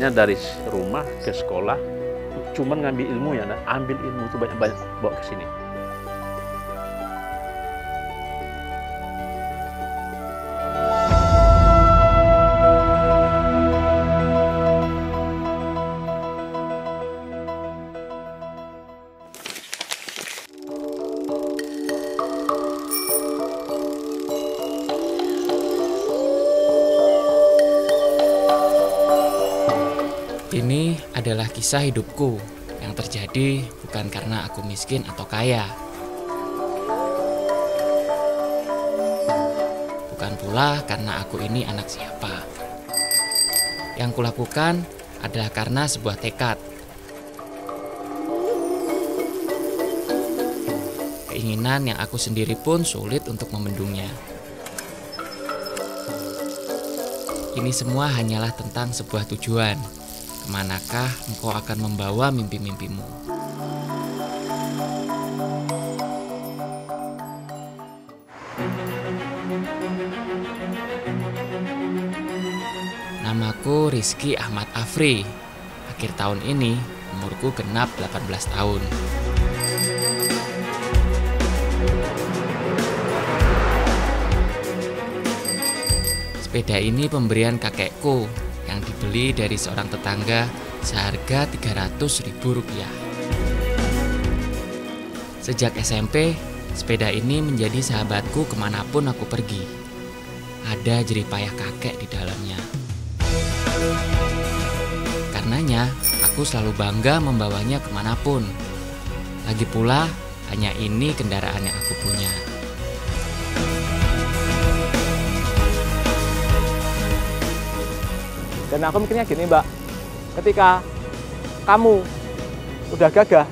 Misalnya dari rumah ke sekolah, cuman ngambil ilmu ya, ambil ilmu itu banyak-banyak bawa ke sini. Ini adalah kisah hidupku yang terjadi bukan karena aku miskin atau kaya. Bukan pula karena aku ini anak siapa. Yang kulakukan adalah karena sebuah tekad. Keinginan yang aku sendiri pun sulit untuk membendungnya. Ini semua hanyalah tentang sebuah tujuan. Kemanakah engkau akan membawa mimpi-mimpimu? Namaku Rizky Ahmad Afri. Akhir tahun ini umurku genap 18 tahun. Sepeda ini pemberian kakekku yang dibeli dari seorang tetangga seharga Rp300.000. Sejak SMP, sepeda ini menjadi sahabatku kemanapun aku pergi. Ada jeripayah kakek di dalamnya. Karenanya, aku selalu bangga membawanya kemanapun. Lagi pula, hanya ini kendaraan yang aku punya. Dan aku mikirnya gini, Mbak, ketika kamu udah gagah,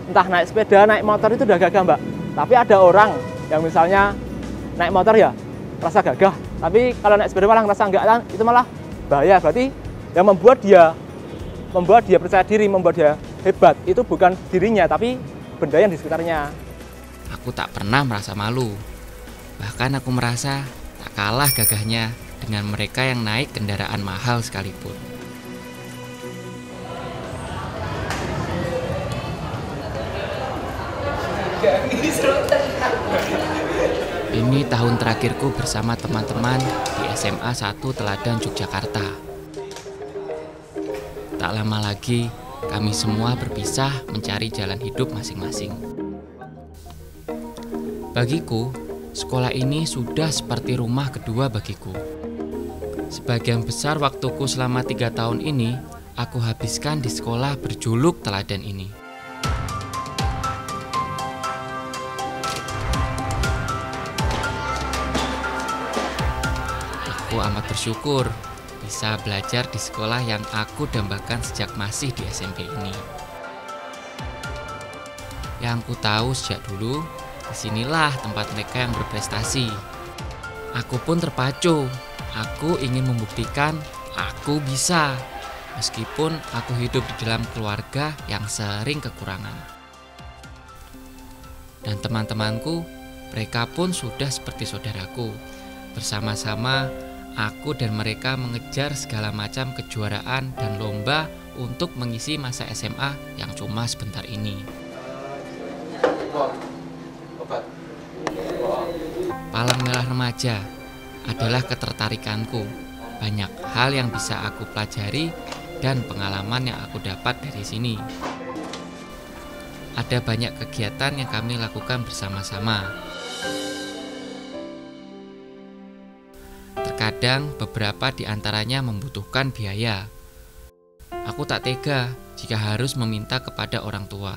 entah naik sepeda, naik motor itu udah gagah, Mbak. Tapi ada orang yang misalnya naik motor ya rasa gagah, tapi kalau naik sepeda malah ngerasa enggak, itu malah bahaya. Berarti yang membuat dia percaya diri, membuat dia hebat, itu bukan dirinya, tapi benda yang di sekitarnya. Aku tak pernah merasa malu. Bahkan aku merasa tak kalah gagahnya dengan mereka yang naik kendaraan mahal sekalipun. Ini tahun terakhirku bersama teman-teman di SMA 1 Teladan Yogyakarta. Tak lama lagi, kami semua berpisah mencari jalan hidup masing-masing. Bagiku, sekolah ini sudah seperti rumah kedua bagiku. Sebagian besar waktuku selama 3 tahun ini, aku habiskan di sekolah berjuluk Teladan ini. Aku amat bersyukur bisa belajar di sekolah yang aku dambakan sejak masih di SMP ini. Yang aku tahu sejak dulu, disinilah tempat mereka yang berprestasi. Aku pun terpacu. Aku ingin membuktikan aku bisa, meskipun aku hidup di dalam keluarga yang sering kekurangan. Dan teman-temanku, mereka pun sudah seperti saudaraku. Bersama-sama, aku dan mereka mengejar segala macam kejuaraan dan lomba untuk mengisi masa SMA yang cuma sebentar ini. Palang Merah Remaja adalah ketertarikanku. Banyak hal yang bisa aku pelajari dan pengalaman yang aku dapat dari sini. Ada banyak kegiatan yang kami lakukan bersama-sama. Terkadang beberapa di antaranya membutuhkan biaya. Aku tak tega jika harus meminta kepada orang tua.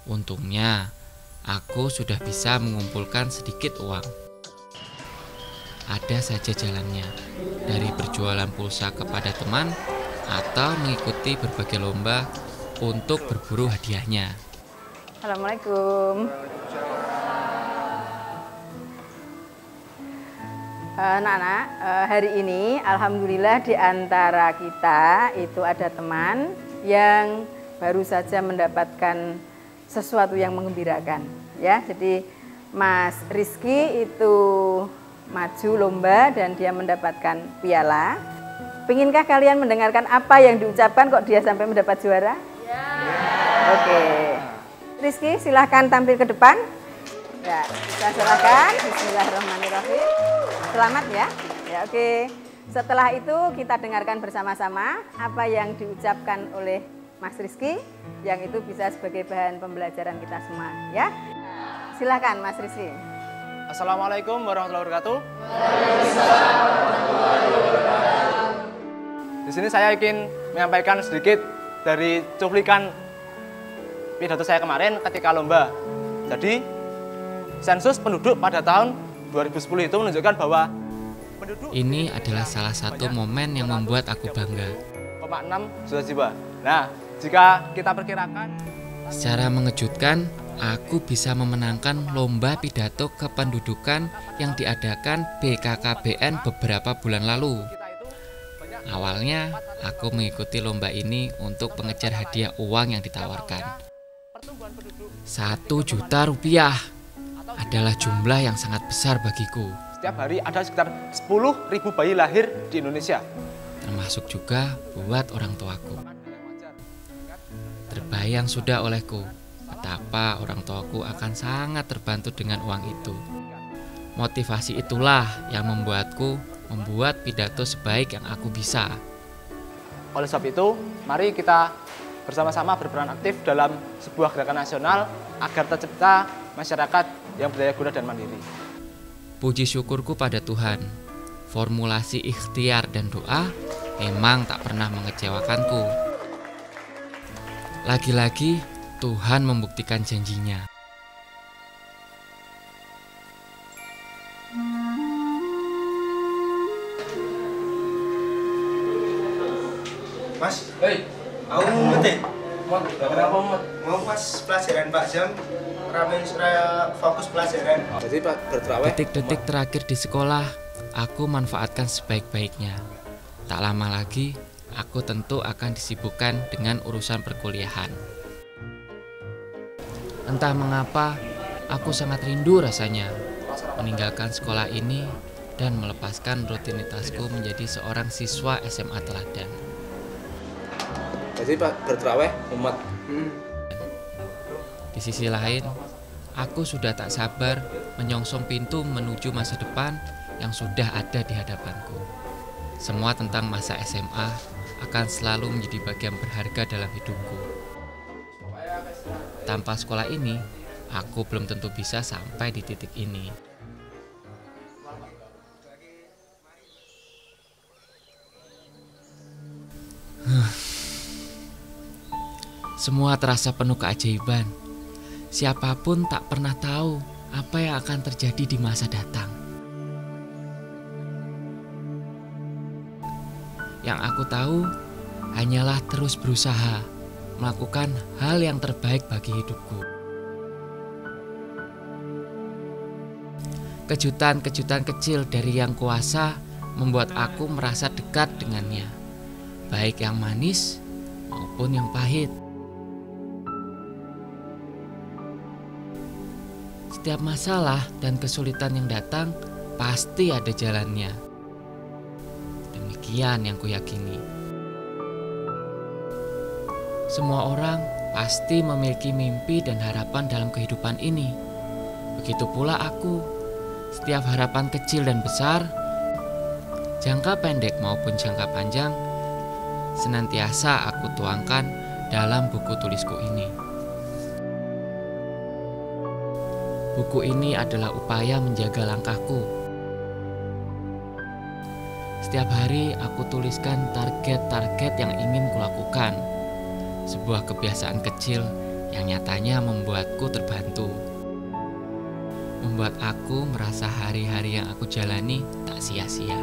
Untungnya, aku sudah bisa mengumpulkan sedikit uang. Ada saja jalannya, dari berjualan pulsa kepada teman atau mengikuti berbagai lomba untuk berburu hadiahnya. Assalamualaikum. Anak-anak, hari ini alhamdulillah di antara kita itu ada teman yang baru saja mendapatkan sesuatu yang menggembirakan, ya. Jadi Mas Rizky itu maju lomba dan dia mendapatkan piala. Pinginkah kalian mendengarkan apa yang diucapkan kok dia sampai mendapat juara? Ya. Oke. Rizky, silahkan tampil ke depan. Ya, saya silakan. Bismillahirrahmanirrahim. Selamat ya. Ya, oke. Setelah itu kita dengarkan bersama-sama apa yang diucapkan oleh Mas Rizky, yang itu bisa sebagai bahan pembelajaran kita semua, ya. Silakan Mas Rizky. Assalamualaikum warahmatullahi wabarakatuh. Di sini saya ingin menyampaikan sedikit dari cuplikan pidato saya kemarin ketika lomba. Jadi, sensus penduduk pada tahun 2010 itu menunjukkan bahwa penduduk Ini adalah salah satu momen yang membuat aku bangga. 6 juta jiwa. Nah, jika kita perkirakan Secara mengejutkan, aku bisa memenangkan lomba pidato kependudukan yang diadakan BKKBN beberapa bulan lalu. Awalnya, aku mengikuti lomba ini untuk mengejar hadiah uang yang ditawarkan. 1 juta rupiah adalah jumlah yang sangat besar bagiku. setiap hari ada sekitar 10.000 bayi lahir di Indonesia. Termasuk juga buat orang tuaku. Terbayang sudah olehku betapa orang tuaku akan sangat terbantu dengan uang itu. Motivasi itulah yang membuatku membuat pidato sebaik yang aku bisa. Oleh sebab itu, mari kita bersama-sama berperan aktif dalam sebuah gerakan nasional agar tercipta masyarakat yang berdaya guna dan mandiri. Puji syukurku pada Tuhan, formulasi ikhtiar dan doa memang tak pernah mengecewakanku. Lagi-lagi Tuhan membuktikan janjinya. Mas, aku mumet ya? Kenapa mumet? Mau pas pelajaran Pak Jam, ramen saya fokus pelajaran. Jadi Pak berterawih. Detik-detik terakhir di sekolah, aku manfaatkan sebaik-baiknya. Tak lama lagi, aku tentu akan disibukkan dengan urusan perkuliahan. Entah mengapa, aku sangat rindu rasanya meninggalkan sekolah ini dan melepaskan rutinitasku menjadi seorang siswa SMA teladan. Jadi Pak berterawih umat. Di sisi lain, aku sudah tak sabar menyongsong pintu menuju masa depan yang sudah ada di hadapanku. Semua tentang masa SMA akan selalu menjadi bagian berharga dalam hidupku. Tanpa sekolah ini, aku belum tentu bisa sampai di titik ini. Semua terasa penuh keajaiban. Siapapun tak pernah tahu apa yang akan terjadi di masa datang. Yang aku tahu hanyalah terus berusaha melakukan hal yang terbaik bagi hidupku. Kejutan-kejutan kecil dari Yang Kuasa membuat aku merasa dekat dengannya, baik yang manis maupun yang pahit. Setiap masalah dan kesulitan yang datang pasti ada jalannya. Demikian yang kuyakini. Semua orang pasti memiliki mimpi dan harapan dalam kehidupan ini. Begitu pula aku. Setiap harapan kecil dan besar, jangka pendek maupun jangka panjang, senantiasa aku tuangkan dalam buku tulisku ini. Buku ini adalah upaya menjaga langkahku. Setiap hari aku tuliskan target-target yang ingin kulakukan. Sebuah kebiasaan kecil yang nyatanya membuatku terbantu. Membuat aku merasa hari-hari yang aku jalani tak sia-sia.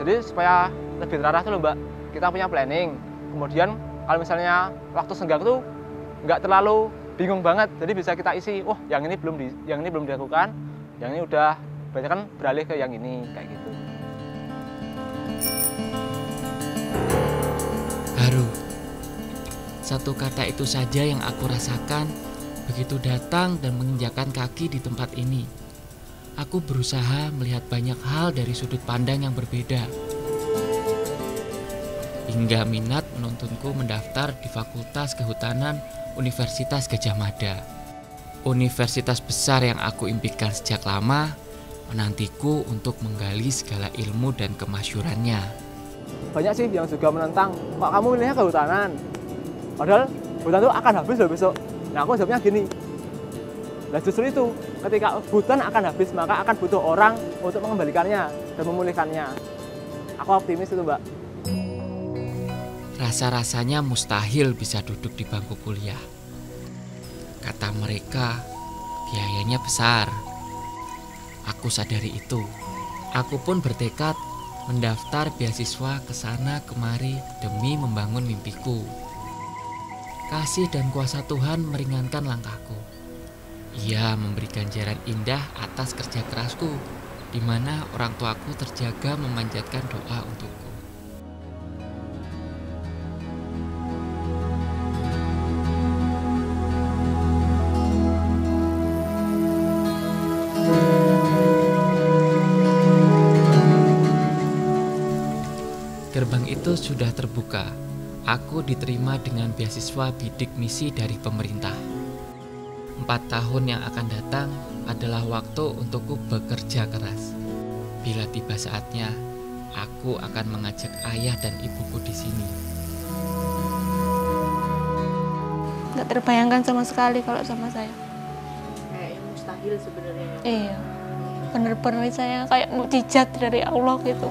Jadi supaya lebih terarah tuh loh Mbak, kita punya planning. Kemudian kalau misalnya waktu senggang tuh nggak terlalu bingung banget, jadi bisa kita isi, wah yang ini belum dilakukan, yang ini udah, banyak kan beralih ke yang ini, kayak gitu. Haru. Satu kata itu saja yang aku rasakan begitu datang dan menginjakan kaki di tempat ini. Aku berusaha melihat banyak hal dari sudut pandang yang berbeda. Hingga minat menuntunku mendaftar di Fakultas Kehutanan Universitas Gadjah Mada. Universitas besar yang aku impikan sejak lama, menantiku untuk menggali segala ilmu dan kemasyurannya. Banyak sih yang juga menentang, kok kamu milihnya kehutanan? Padahal hutan itu akan habis loh besok. Nah aku jawabnya gini, nah justru itu, ketika hutan akan habis, maka akan butuh orang untuk mengembalikannya dan memulihkannya. Aku optimis itu, Mbak. Rasa-rasanya mustahil bisa duduk di bangku kuliah. Kata mereka, biayanya besar. Aku sadari itu. Aku pun bertekad mendaftar beasiswa ke sana kemari demi membangun mimpiku. Kasih dan kuasa Tuhan meringankan langkahku. Ia memberi ganjaran indah atas kerja kerasku, di mana orang tuaku terjaga memanjatkan doa untukku. Gerbang itu sudah terbuka. Aku diterima dengan beasiswa bidik misi dari pemerintah. 4 tahun yang akan datang adalah waktu untukku bekerja keras. Bila tiba saatnya, aku akan mengajak ayah dan ibuku di sini. Nggak terbayangkan sama sekali kalau sama saya. Kayak yang mustahil sebenarnya. Iya, bener-bener saya kayak mukjizat dari Allah gitu.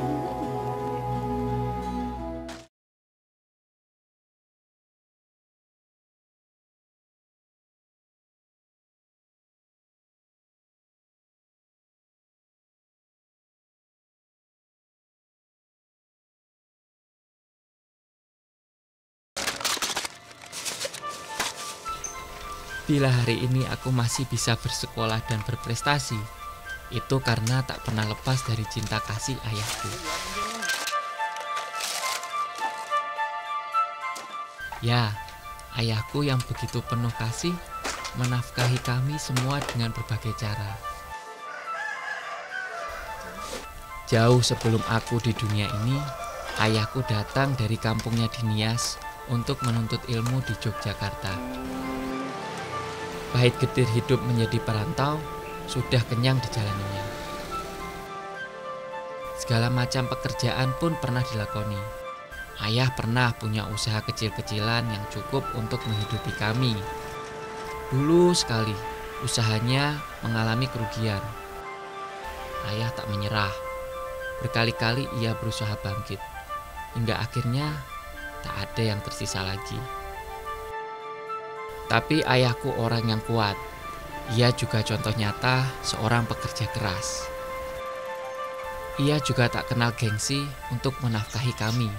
Bila hari ini aku masih bisa bersekolah dan berprestasi, itu karena tak pernah lepas dari cinta kasih ayahku. Ya, ayahku yang begitu penuh kasih menafkahi kami semua dengan berbagai cara. Jauh sebelum aku di dunia ini, ayahku datang dari kampungnya di Nias untuk menuntut ilmu di Yogyakarta. Pahit getir hidup menjadi perantau, sudah kenyang dijalaninya. Segala macam pekerjaan pun pernah dilakoni. Ayah pernah punya usaha kecil-kecilan yang cukup untuk menghidupi kami. Dulu sekali, usahanya mengalami kerugian. Ayah tak menyerah. Berkali-kali ia berusaha bangkit, hingga akhirnya tak ada yang tersisa lagi. Tapi ayahku orang yang kuat. Ia juga contoh nyata seorang pekerja keras. Ia juga tak kenal gengsi untuk menafkahi kami.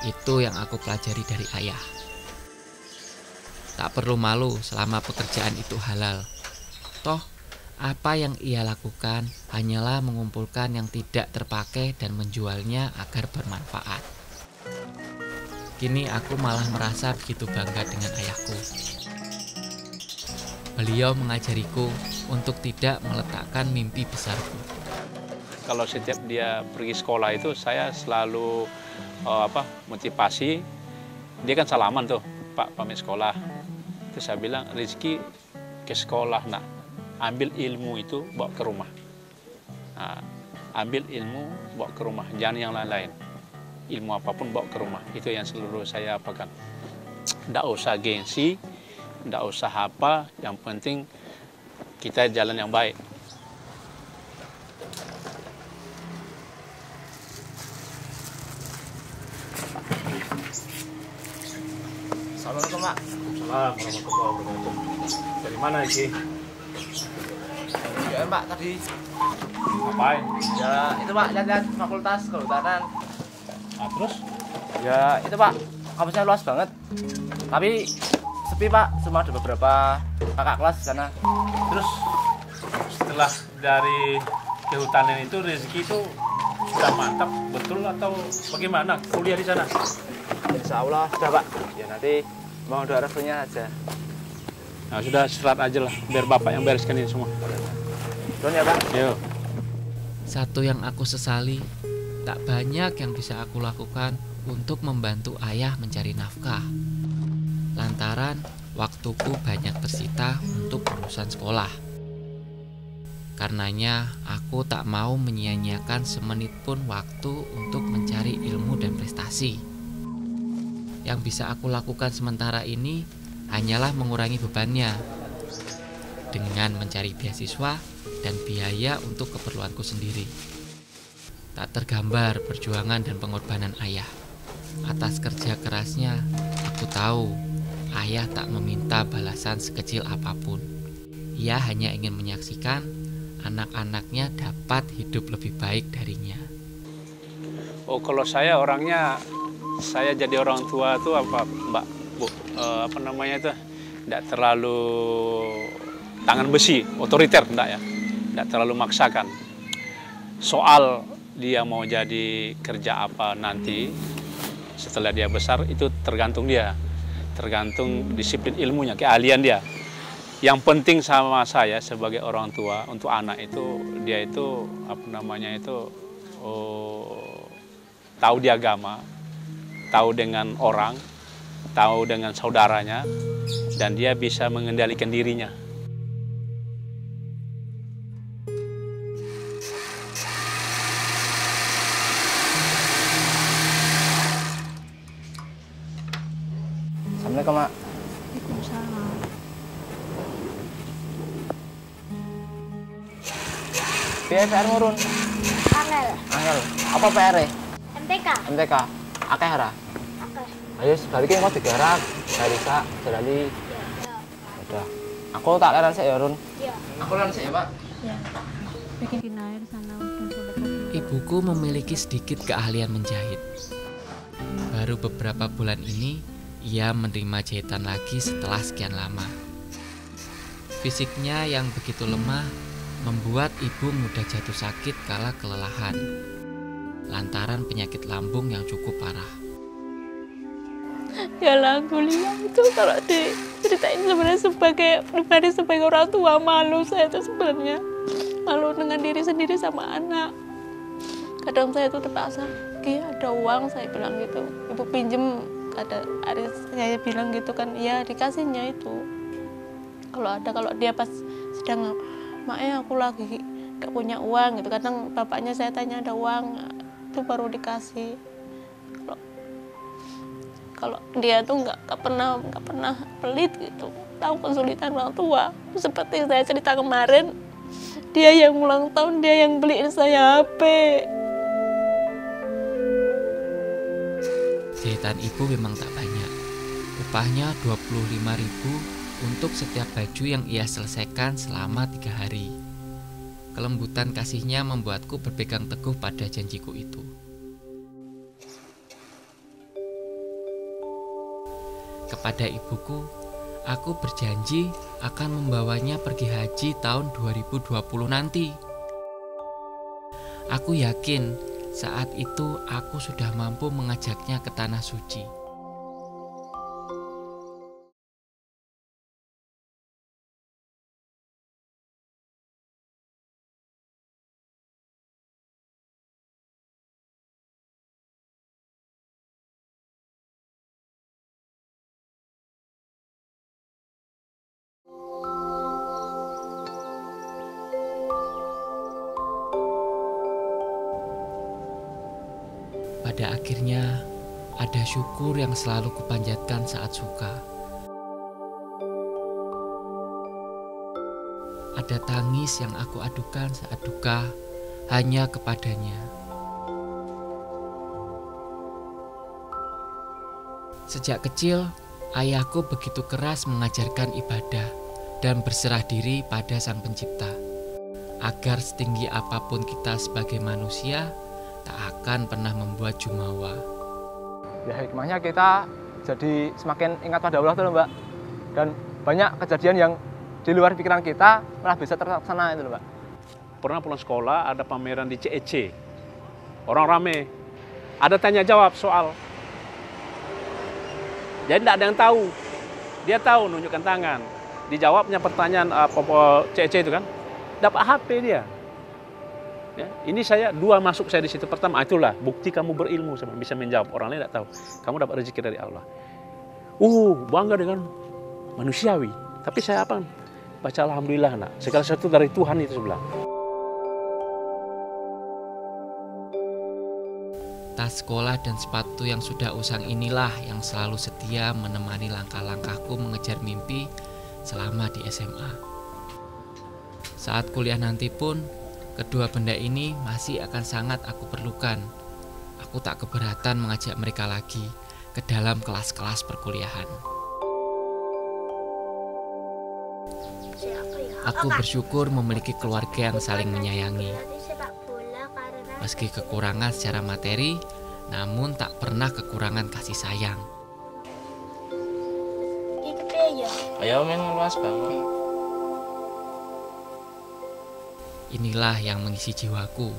Itu yang aku pelajari dari ayah. Tak perlu malu selama pekerjaan itu halal. Toh, apa yang ia lakukan hanyalah mengumpulkan yang tidak terpakai dan menjualnya agar bermanfaat. Kini aku malah merasa begitu bangga dengan ayahku. Beliau mengajariku untuk tidak meletakkan mimpi besarku. Kalau setiap dia pergi sekolah itu saya selalu motivasi. Dia kan salaman tuh, Pak pamit sekolah. Terus saya bilang, Rizky ke sekolah nak, ambil ilmu itu bawa ke rumah. Nah, ambil ilmu bawa ke rumah, jangan yang lain-lain. Ilmu apapun bawa ke rumah, itu yang selalu saya pegang. Nggak usah gengsi, nggak usah apa, yang penting kita jalan yang baik. Assalamualaikum, Pak. Assalamualaikum warahmatullahi wabarakatuh. Dari mana Iki? Ya, Pak, tadi. Ngapain? Ya, itu Pak, lihat-lihat Fakultas Kehutanan. Nah, terus? Ya, itu Pak, kampusnya luas banget. Tapi sepi Pak, cuma ada beberapa kakak kelas di sana. Terus setelah dari kehutanan itu rezeki itu sudah mantap betul atau bagaimana kuliah di sana? Insya Allah sudah Pak. Ya nanti mau doa restunya aja. Nah sudah serat aja lah, biar bapak yang bereskan ini semua. Turun ya Pak. Yuk. Satu yang aku sesali, tak banyak yang bisa aku lakukan untuk membantu ayah mencari nafkah. Lantaran waktuku banyak tersita untuk urusan sekolah. Karenanya aku tak mau menyia-nyiakan semenit pun waktu untuk mencari ilmu dan prestasi. Yang bisa aku lakukan sementara ini hanyalah mengurangi bebannya dengan mencari beasiswa dan biaya untuk keperluanku sendiri. Tak tergambar perjuangan dan pengorbanan ayah. Atas kerja kerasnya, aku tahu ayah tak meminta balasan sekecil apapun. Ia hanya ingin menyaksikan anak-anaknya dapat hidup lebih baik darinya. Oh, kalau saya orangnya, saya jadi orang tua tuh apa, Mbak, Bu, apa namanya itu, tidak terlalu tangan besi, otoriter, enggak ya, tidak terlalu maksakan. Soal dia mau jadi kerja apa nanti, setelah dia besar itu tergantung dia, tergantung disiplin ilmunya, keahlian dia. Yang penting sama saya sebagai orang tua untuk anak itu, dia itu apa namanya itu, tahu di agama, tahu dengan orang, tahu dengan saudaranya, dan dia bisa mengendalikan dirinya. Assalamualaikum Mak. Waalaikumsalam. Piye PR murun? Angel, Angel. Apa PR -e? MTK, MTK. Akeh ora? akeh. Ayo balik engko digerak, Barisa, Jalali. Udah. Aku tak leren sik ya, Run. Iya. Aku leren sik ya, Pak. Ya, bikin air sana udah selesai. Ibuku memiliki sedikit keahlian menjahit. Baru beberapa bulan ini, ia menerima jahitan lagi setelah sekian lama. Fisiknya yang begitu lemah membuat ibu mudah jatuh sakit kala kelelahan, lantaran penyakit lambung yang cukup parah. Ya lagu Lia itu kalau diceritain sebenarnya sebagai pribadi, sebagai orang tua, malu saya itu sebenarnya. Malu dengan diri sendiri sama anak. Kadang saya itu terpaksa, Ki ada uang, saya bilang gitu. Ibu pinjem, ada saya bilang gitu kan, iya dikasihnya itu. Kalau dia pas sedang, Mak aku lagi gak punya uang gitu. Kadang bapaknya saya tanya ada uang, itu baru dikasih. Kalau dia tuh nggak pernah pelit gitu, tahu kesulitan orang tua. Seperti saya cerita kemarin, dia yang ulang tahun, dia yang beliin saya HP. Jahitan ibu memang tak banyak. Upahnya 25.000 untuk setiap baju yang ia selesaikan selama 3 hari. Kelembutan kasihnya membuatku berpegang teguh pada janjiku itu. Kepada ibuku, aku berjanji akan membawanya pergi haji tahun 2020 nanti. Aku yakin saat itu aku sudah mampu mengajaknya ke tanah suci. Pada akhirnya, ada syukur yang selalu kupanjatkan saat suka. Ada tangis yang aku adukan saat duka hanya kepadanya. Sejak kecil, ayahku begitu keras mengajarkan ibadah dan berserah diri pada Sang Pencipta. Agar setinggi apapun kita sebagai manusia, tak akan pernah membuat jumawa. Ya hikmahnya kita jadi semakin ingat pada Allah tuh Mbak. Dan banyak kejadian yang di luar pikiran kita malah bisa terlaksana itu Mbak. Pernah pulang sekolah ada pameran di CEC. Orang rame. Ada tanya jawab soal. Jadi tidak ada yang tahu. Dia tahu nunjukkan tangan. Dijawabnya pertanyaan CEC itu kan. dapat HP dia. Ya, ini saya 2 masuk saya di situ pertama, itulah bukti kamu berilmu, bisa menjawab, orang lain tidak tahu. Kamu dapat rezeki dari Allah. Bangga dengan manusiawi. Tapi saya apa? Baca alhamdulillah nak. Segala sesuatu dari Tuhan itu sebelah. Tas sekolah dan sepatu yang sudah usang inilah yang selalu setia menemani langkah-langkahku mengejar mimpi selama di SMA. Saat kuliah nanti pun, kedua benda ini masih akan sangat aku perlukan. Aku tak keberatan mengajak mereka lagi ke dalam kelas-kelas perkuliahan. Aku bersyukur memiliki keluarga yang saling menyayangi. Meski kekurangan secara materi, namun tak pernah kekurangan kasih sayang. Ayo men luas banget. Inilah yang mengisi jiwaku.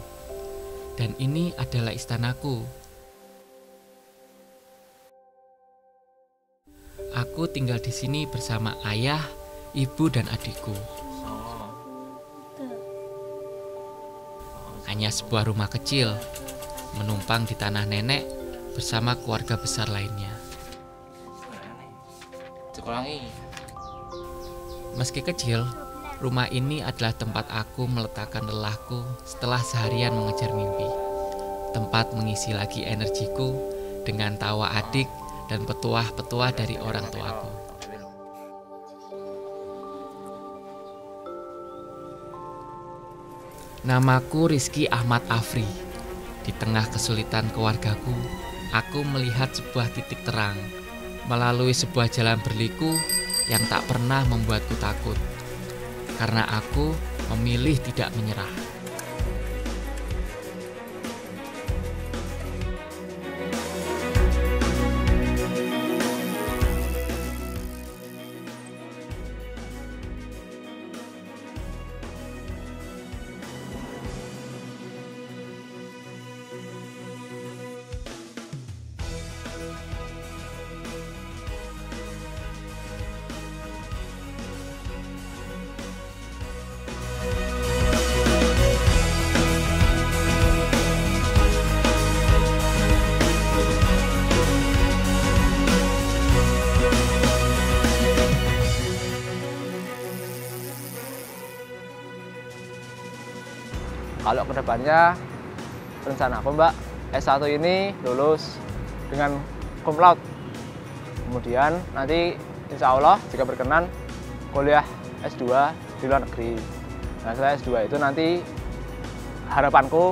Dan ini adalah istanaku. Aku tinggal di sini bersama ayah, ibu, dan adikku. Hanya sebuah rumah kecil, menumpang di tanah nenek bersama keluarga besar lainnya. Meski kecil, rumah ini adalah tempat aku meletakkan lelahku setelah seharian mengejar mimpi. Tempat mengisi lagi energiku dengan tawa adik dan petuah-petuah dari orang tuaku. Namaku Rizky Ahmad Afri. Di tengah kesulitan keluargaku, aku melihat sebuah titik terang melalui sebuah jalan berliku yang tak pernah membuatku takut. Karena aku memilih tidak menyerah. Kalau kedepannya rencana aku Mbak, S1 ini lulus dengan cum laude. Kemudian nanti insya Allah jika berkenan kuliah S2 di luar negeri. Nah setelah S2 itu nanti harapanku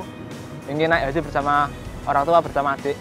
ingin naik haji bersama orang tua, bersama adik.